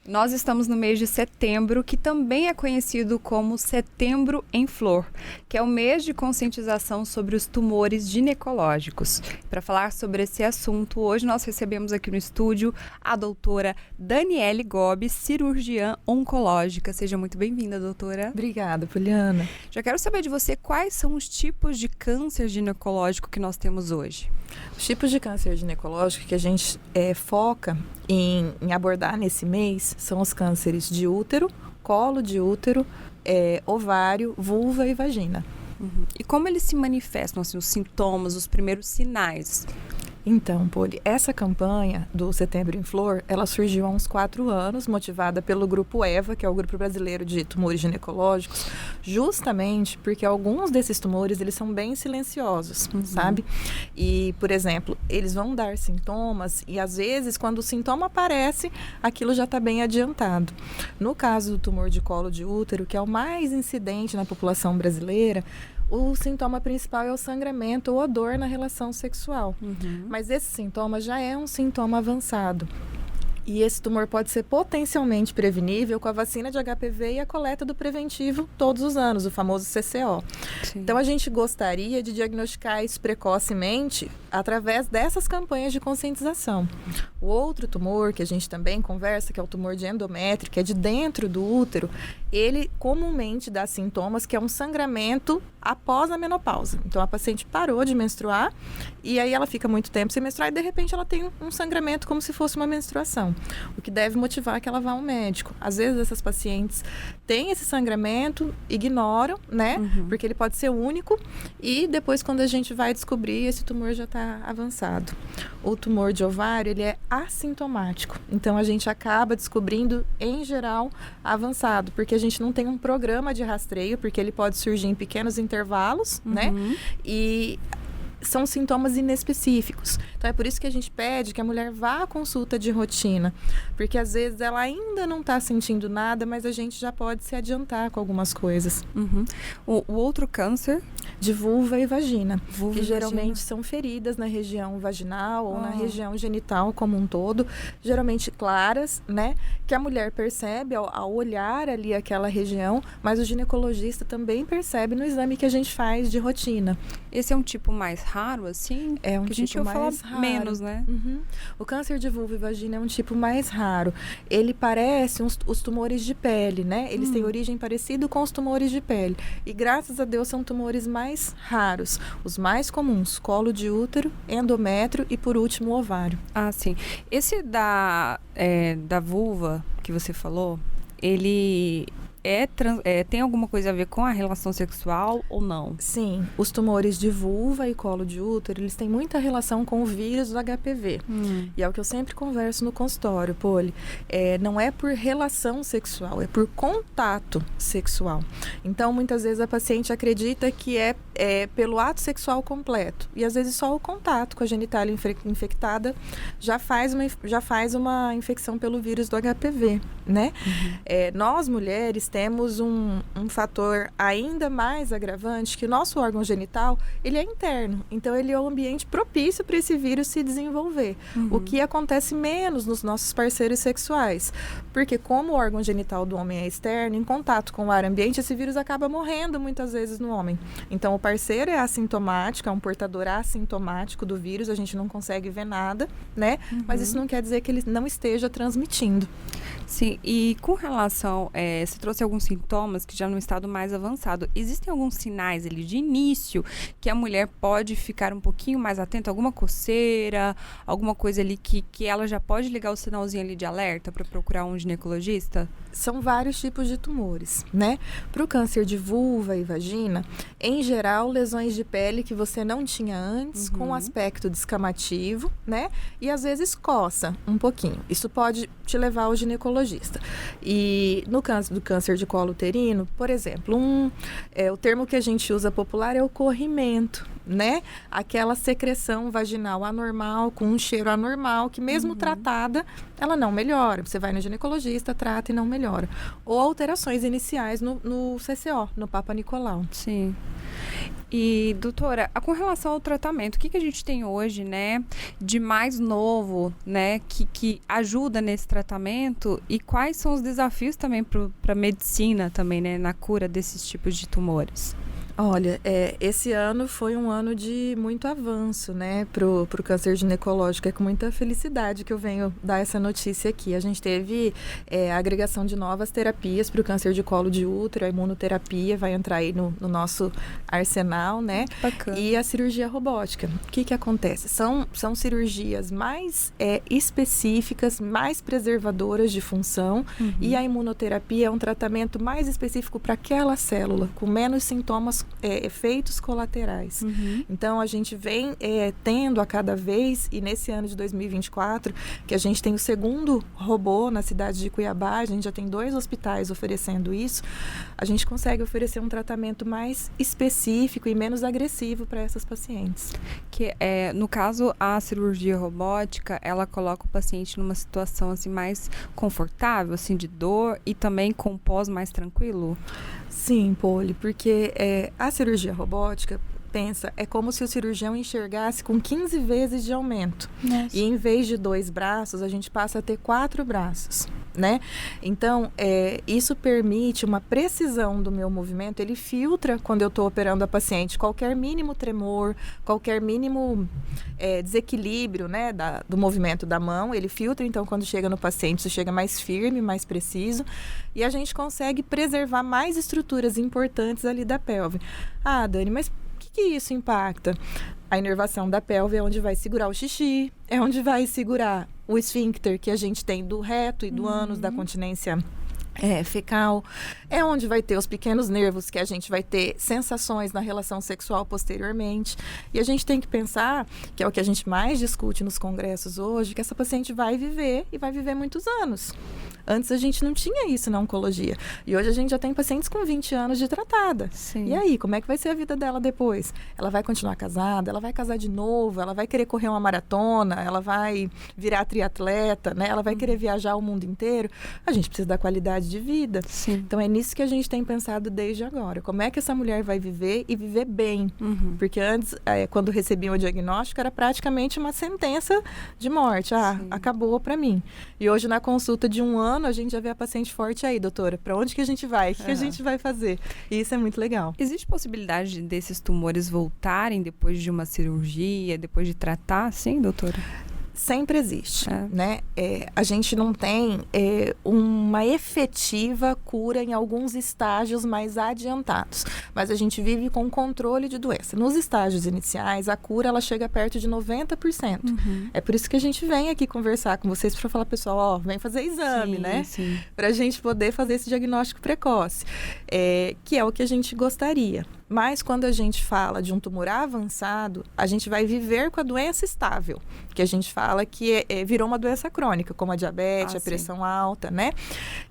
Nós estamos no mês de setembro, que também é conhecido como Setembro em Flor, que é o mês de conscientização sobre os tumores ginecológicos. Para falar sobre esse assunto, hoje nós recebemos aqui no estúdio a doutora Daniele Gobi, cirurgiã oncológica. Seja muito bem-vinda, doutora. Obrigada, Poliana. Já quero saber de você quais são os tipos de câncer ginecológico que nós temos hoje. Os tipos de câncer ginecológico que a gente foca em abordar nesse mês são os cânceres de útero, colo de útero, ovário, vulva e vagina. Uhum. E como eles se manifestam, assim, os sintomas, os primeiros sinais? Então, Poli, essa campanha do Setembro em Flor, ela surgiu há uns 4 anos, motivada pelo Grupo EVA, que é o Grupo Brasileiro de Tumores Ginecológicos, justamente porque alguns desses tumores, eles são bem silenciosos, sabe? E, por exemplo, eles vão dar sintomas e, às vezes, quando o sintoma aparece, aquilo já está bem adiantado. No caso do tumor de colo de útero, que é o mais incidente na população brasileira, o sintoma principal é o sangramento ou a dor na relação sexual. Mas esse sintoma já é um sintoma avançado. E esse tumor pode ser potencialmente prevenível com a vacina de HPV e a coleta do preventivo todos os anos, o famoso CCO. Sim. Então, a gente gostaria de diagnosticar isso precocemente através dessas campanhas de conscientização. O outro tumor que a gente também conversa, que é o tumor de endométrio, que é de dentro do útero, ele comumente dá sintomas que é um sangramento após a menopausa. Então, a paciente parou de menstruar e aí ela fica muito tempo sem menstruar e, de repente, ela tem um sangramento como se fosse uma menstruação. O que deve motivar que ela vá ao médico. Às vezes essas pacientes têm esse sangramento, ignoram, né? Porque ele pode ser único e depois quando a gente vai descobrir, esse tumor já está avançado. O tumor de ovário, ele é assintomático. Então a gente acaba descobrindo, em geral, avançado, porque a gente não tem um programa de rastreio, porque ele pode surgir em pequenos intervalos, né? E são sintomas inespecíficos. Então, é por isso que a gente pede que a mulher vá à consulta de rotina, porque às vezes ela ainda não está sentindo nada, mas a gente já pode se adiantar com algumas coisas. O outro câncer? De vulva e vagina, vulva que e geralmente vagina. São feridas na região vaginal ou na região genital como um todo, geralmente claras, né? Que a mulher percebe ao olhar ali aquela região, mas o ginecologista também percebe no exame que a gente faz de rotina. Esse é um tipo mais raro, assim? É um que tipo a gente mais fala raro. Menos, né? O câncer de vulva e vagina é um tipo mais raro. Ele parece os tumores de pele, né? Eles têm origem parecida com os tumores de pele. E graças a Deus são tumores mais raros. Os mais comuns, colo de útero, endométrio e, por último, o ovário. Ah, sim. Esse da vulva que você falou, ele tem alguma coisa a ver com a relação sexual ou não? Sim, os tumores de vulva e colo de útero, eles têm muita relação com o vírus do HPV. E é o que eu sempre converso no consultório, Poli. Não é por relação sexual, é por contato sexual. Então, muitas vezes a paciente acredita que é pelo ato sexual completo. E às vezes só o contato com a genitália infectada já faz uma infecção pelo vírus do HPV, né? Nós, mulheres, temos um fator ainda mais agravante, que o nosso órgão genital, ele é interno. Então, ele é o ambiente propício para esse vírus se desenvolver. O que acontece menos nos nossos parceiros sexuais. Porque como o órgão genital do homem é externo, em contato com o ar ambiente, esse vírus acaba morrendo muitas vezes no homem. Então, o parceiro é assintomático, é um portador assintomático do vírus, a gente não consegue ver nada, né? Mas isso não quer dizer que ele não esteja transmitindo. Sim, e com relação, você trouxe alguns sintomas que já no estado mais avançado. Existem alguns sinais ali de início que a mulher pode ficar um pouquinho mais atenta? Alguma coceira, alguma coisa ali que ela já pode ligar o sinalzinho ali de alerta para procurar um ginecologista? São vários tipos de tumores, né? Para o câncer de vulva e vagina, em geral, lesões de pele que você não tinha antes, com aspecto descamativo, né? E às vezes coça um pouquinho. Isso pode te levar ao ginecologista. E no caso do câncer de colo uterino, por exemplo, o termo que a gente usa popular é o corrimento, né? Aquela secreção vaginal anormal, com um cheiro anormal, que mesmo tratada, ela não melhora. Você vai no ginecologista, trata e não melhora. Ou alterações iniciais no CCO, no Papa Nicolau. Sim. E, doutora, com relação ao tratamento, o que a gente tem hoje, né, de mais novo, né, que ajuda nesse tratamento e quais são os desafios também para a medicina também, né, na cura desses tipos de tumores? Olha, esse ano foi um ano de muito avanço, né, pro câncer ginecológico. É com muita felicidade que eu venho dar essa notícia aqui. A gente teve a agregação de novas terapias para o câncer de colo de útero, a imunoterapia vai entrar aí no nosso arsenal, né? Bacana. E a cirurgia robótica. O que acontece? São cirurgias mais específicas, mais preservadoras de função, e a imunoterapia é um tratamento mais específico para aquela célula, com menos sintomas, efeitos colaterais. Então, a gente vem tendo a cada vez, e nesse ano de 2024, que a gente tem o segundo robô na cidade de Cuiabá, a gente já tem 2 hospitais oferecendo isso, a gente consegue oferecer um tratamento mais específico e menos agressivo para essas pacientes. Que no caso, a cirurgia robótica, ela coloca o paciente numa situação assim mais confortável, assim, de dor e também com pós mais tranquilo? Sim, Poli, porque a cirurgia robótica, pensa, é como se o cirurgião enxergasse com 15 vezes de aumento. Nossa. E em vez de 2 braços, a gente passa a ter 4 braços, né? Então, isso permite uma precisão do meu movimento, ele filtra, quando eu estou operando a paciente, qualquer mínimo tremor, qualquer mínimo desequilíbrio, né, do movimento da mão, ele filtra, então, quando chega no paciente, isso chega mais firme, mais preciso, e a gente consegue preservar mais estruturas importantes ali da pelve. Ah, Dani, mas que isso impacta? A inervação da pelve é onde vai segurar o xixi, é onde vai segurar o esfíncter que a gente tem do reto e do ânus, da continência fecal, é onde vai ter os pequenos nervos que a gente vai ter sensações na relação sexual posteriormente. E a gente tem que pensar, que é o que a gente mais discute nos congressos hoje, que essa paciente vai viver e vai viver muitos anos. Antes a gente não tinha isso na oncologia. E hoje a gente já tem pacientes com 20 anos de tratada. Sim. E aí, como é que vai ser a vida dela depois? Ela vai continuar casada? Ela vai casar de novo? Ela vai querer correr uma maratona? Ela vai virar triatleta, né? Ela vai querer viajar o mundo inteiro? A gente precisa da qualidade de vida. Sim. Então, é nisso que a gente tem pensado desde agora. Como é que essa mulher vai viver e viver bem? Porque antes, quando recebiam o diagnóstico, era praticamente uma sentença de morte. Ah, acabou pra mim. E hoje, na consulta de 1 ano, a gente já vê a paciente forte aí, doutora. Pra onde que a gente vai? O que a gente vai fazer? E isso é muito legal. Existe possibilidade desses tumores voltarem depois de uma cirurgia, depois de tratar, sim, doutora? Sempre existe, né? A gente não tem uma efetiva cura em alguns estágios mais adiantados, mas a gente vive com controle de doença. Nos estágios iniciais, a cura ela chega perto de 90%. É por isso que a gente vem aqui conversar com vocês para falar, pessoal, vem fazer exame, né? Sim. Para a gente poder fazer esse diagnóstico precoce, que é o que a gente gostaria. Mas quando a gente fala de um tumor avançado, a gente vai viver com a doença estável, que a gente fala que virou uma doença crônica, como a diabetes, a pressão alta, né?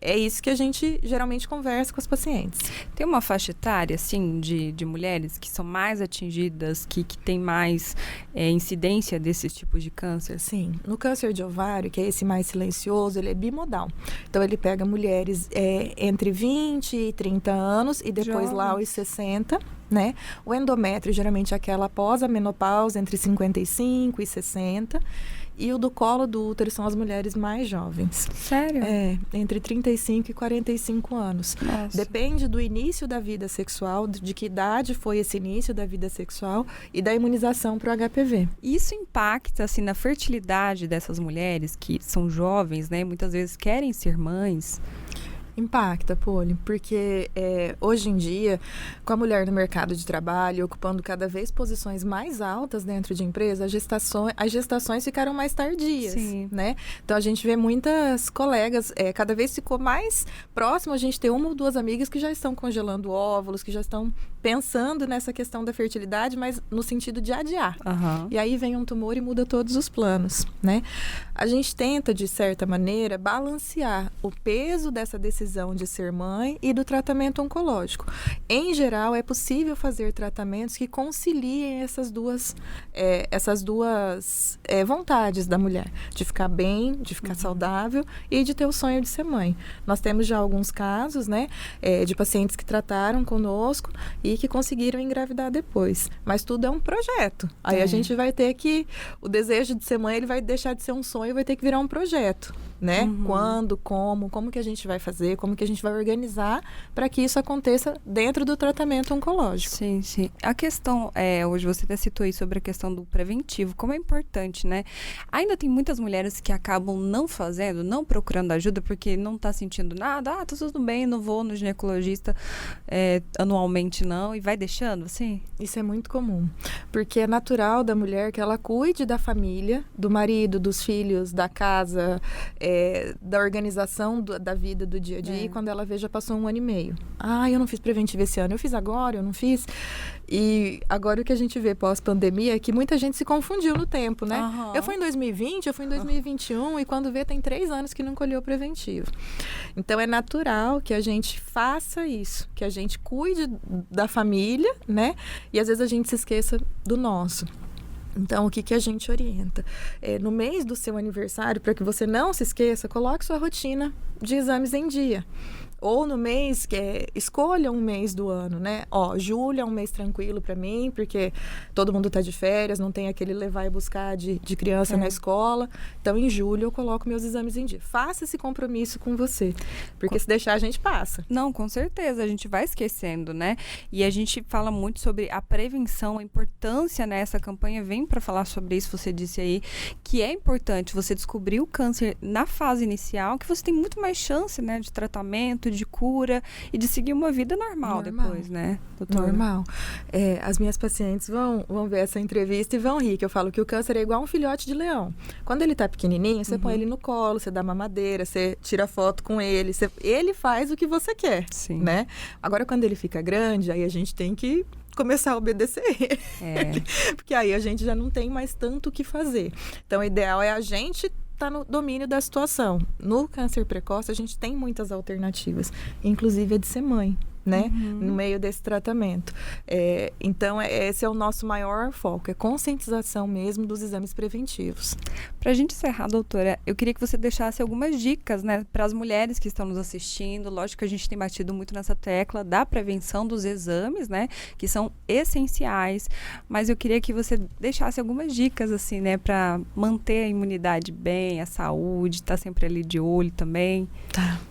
É isso que a gente geralmente conversa com as pacientes. Tem uma faixa etária, assim, de mulheres que são mais atingidas, que tem mais incidência desses tipos de câncer? Sim. No câncer de ovário, que é esse mais silencioso, ele é bimodal. Então, ele pega mulheres entre 20 e 30 anos e depois Jovens. lá aos 60, né? O endométrio, geralmente, é aquela após a menopausa, entre 55 e 60. E o do colo do útero são as mulheres mais jovens. Sério? Entre 35 e 45 anos. Nossa. Depende do início da vida sexual, de que idade foi esse início da vida sexual e da imunização para o HPV. Isso impacta, assim, na fertilidade dessas mulheres que são jovens, né? Muitas vezes querem ser mães. Impacta, Poli, porque hoje em dia, com a mulher no mercado de trabalho, ocupando cada vez posições mais altas dentro de empresa, as gestações ficaram mais tardias, né? Então, a gente vê muitas colegas, cada vez ficou mais próximo, a gente tem 1 ou 2 amigas que já estão congelando óvulos, que já estão pensando nessa questão da fertilidade, mas no sentido de adiar. E aí vem um tumor e muda todos os planos, né? A gente tenta, de certa maneira, balancear o peso dessa decisão decisão de ser mãe e do tratamento oncológico. Em geral, é possível fazer tratamentos que conciliem essas duas vontades da mulher, de ficar bem, de ficar saudável e de ter o sonho de ser mãe. Nós temos já alguns casos, né, de pacientes que trataram conosco e que conseguiram engravidar depois. Mas tudo é um projeto. Aí a gente vai ter que... O desejo de ser mãe, ele vai deixar de ser um sonho, vai ter que virar um projeto, né? Quando, como que a gente vai fazer, como que a gente vai organizar para que isso aconteça dentro do tratamento oncológico. Sim, sim. A questão, hoje você até citou aí sobre a questão do preventivo, como é importante, né? Ainda tem muitas mulheres que acabam não fazendo, não procurando ajuda, porque não tá sentindo nada, tá tudo bem, não vou no ginecologista anualmente não, e vai deixando, assim? Isso é muito comum, porque é natural da mulher que ela cuide da família, do marido, dos filhos, da casa, da organização da vida do dia a dia, e quando ela vê, já passou 1 ano e meio. Eu não fiz preventivo esse ano, eu fiz agora, eu não fiz. E agora o que a gente vê pós-pandemia é que muita gente se confundiu no tempo, né? Eu fui em 2020, eu fui em 2021, e quando vê, tem 3 anos que não colheu preventivo. Então, é natural que a gente faça isso, que a gente cuide da família, né? E às vezes a gente se esqueça do nosso. Então, o que a gente orienta? No mês do seu aniversário, para que você não se esqueça, coloque sua rotina de exames em dia. Ou no mês, escolha um mês do ano, né? Julho é um mês tranquilo para mim, porque todo mundo tá de férias, não tem aquele levar e buscar de criança na escola. Então, em julho, eu coloco meus exames em dia. Faça esse compromisso com você, porque se deixar, a gente passa. Não, com certeza, a gente vai esquecendo, né? E a gente fala muito sobre a prevenção, a importância, né? Essa campanha vem para falar sobre isso, você disse aí, que é importante você descobrir o câncer na fase inicial, que você tem muito mais chance, né, de tratamento, de cura e de seguir uma vida normal. Depois, né, doutora? Normal. As minhas pacientes vão ver essa entrevista e vão rir, que eu falo que o câncer é igual um filhote de leão. Quando ele tá pequenininho, você põe ele no colo, você dá mamadeira, você tira foto com ele, ele faz o que você quer, né? Agora, quando ele fica grande, aí a gente tem que começar a obedecer ele. Porque aí a gente já não tem mais tanto o que fazer. Então, o ideal é a gente estar no domínio da situação. No câncer precoce, a gente tem muitas alternativas, inclusive a de ser mãe, né? No meio desse tratamento. Então, esse é o nosso maior foco, é conscientização mesmo dos exames preventivos. Para a gente encerrar, doutora, eu queria que você deixasse algumas dicas, né, para as mulheres que estão nos assistindo. Lógico que a gente tem batido muito nessa tecla da prevenção dos exames, né, que são essenciais, mas eu queria que você deixasse algumas dicas, assim, né, para manter a imunidade bem, a saúde, estar sempre ali de olho também.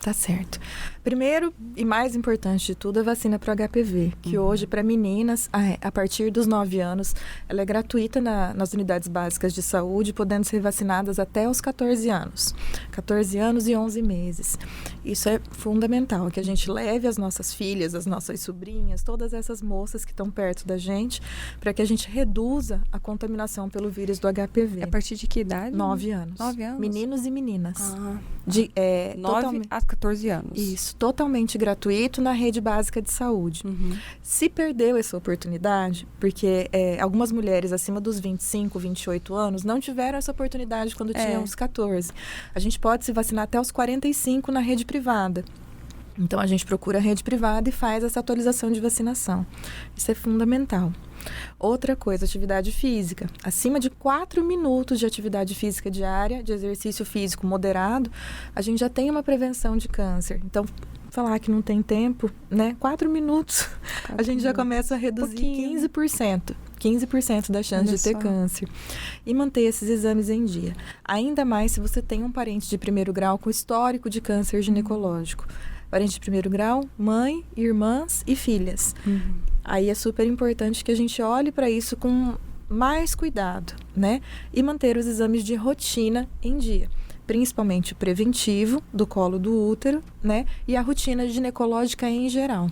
Tá certo. Primeiro e mais importante de tudo, a vacina para o HPV, que hoje para meninas, a partir dos 9 anos, ela é gratuita nas unidades básicas de saúde, podendo ser vacinadas até os 14 anos. 14 anos e 11 meses. Isso é fundamental, que a gente leve as nossas filhas, as nossas sobrinhas, todas essas moças que estão perto da gente, para que a gente reduza a contaminação pelo vírus do HPV. A partir de que idade? 9 anos. 9 anos? Meninos e meninas. 9 a 14 anos. Isso, totalmente gratuito na rede básica de saúde. Se perdeu essa oportunidade, porque algumas mulheres acima dos 25, 28 anos não tiveram essa oportunidade quando tinham os 14. A gente pode se vacinar até os 45 na rede privada. Então, a gente procura a rede privada e faz essa atualização de vacinação. Isso é fundamental. Outra coisa, atividade física. Acima de 4 minutos de atividade física diária, de exercício físico moderado, a gente já tem uma prevenção de câncer. Então, falar que não tem tempo, né? 4 minutos, a gente já começa a reduzir 15%. 15% da chance de ter câncer. E manter esses exames em dia. Ainda mais se você tem um parente de primeiro grau com histórico de câncer ginecológico. Parente de primeiro grau, mãe, irmãs e filhas. Aí é super importante que a gente olhe para isso com mais cuidado, né? E manter os exames de rotina em dia. Principalmente o preventivo do colo do útero, né? E a rotina ginecológica em geral.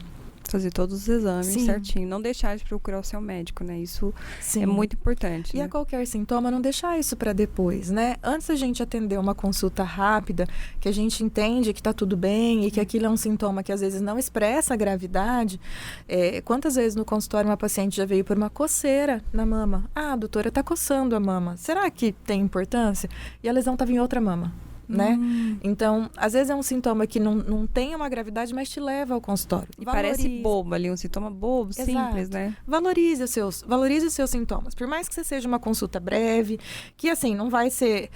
Fazer todos os exames certinho. Não deixar de procurar o seu médico, né? Isso é muito importante. E a qualquer sintoma, não deixar isso para depois, né? Antes da gente atender uma consulta rápida, que a gente entende que tá tudo bem e que aquilo é um sintoma que às vezes não expressa a gravidade. Quantas vezes no consultório uma paciente já veio por uma coceira na mama? A doutora, tá coçando a mama. Será que tem importância? E a lesão estava em outra mama. né? Então, às vezes é um sintoma que não tem uma gravidade, mas te leva ao consultório. E parece bobo ali, um sintoma bobo, simples, né? Valorize os seus sintomas. Por mais que você seja uma consulta breve, que assim, não vai ser,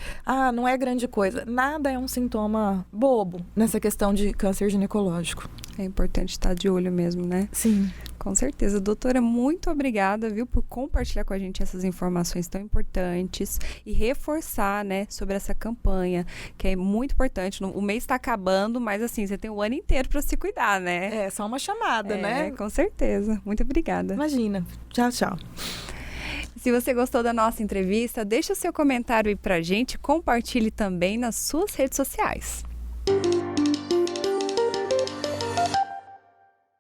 não é grande coisa. Nada é um sintoma bobo nessa questão de câncer ginecológico. É importante estar de olho mesmo, né? Sim. Com certeza. Doutora, muito obrigada, viu, por compartilhar com a gente essas informações tão importantes e reforçar, né, sobre essa campanha, que é muito importante. O mês está acabando, mas assim, você tem o ano inteiro para se cuidar, né? É só uma chamada, né? Com certeza. Muito obrigada. Imagina. Tchau, tchau. Se você gostou da nossa entrevista, deixa o seu comentário aí pra gente, compartilhe também nas suas redes sociais.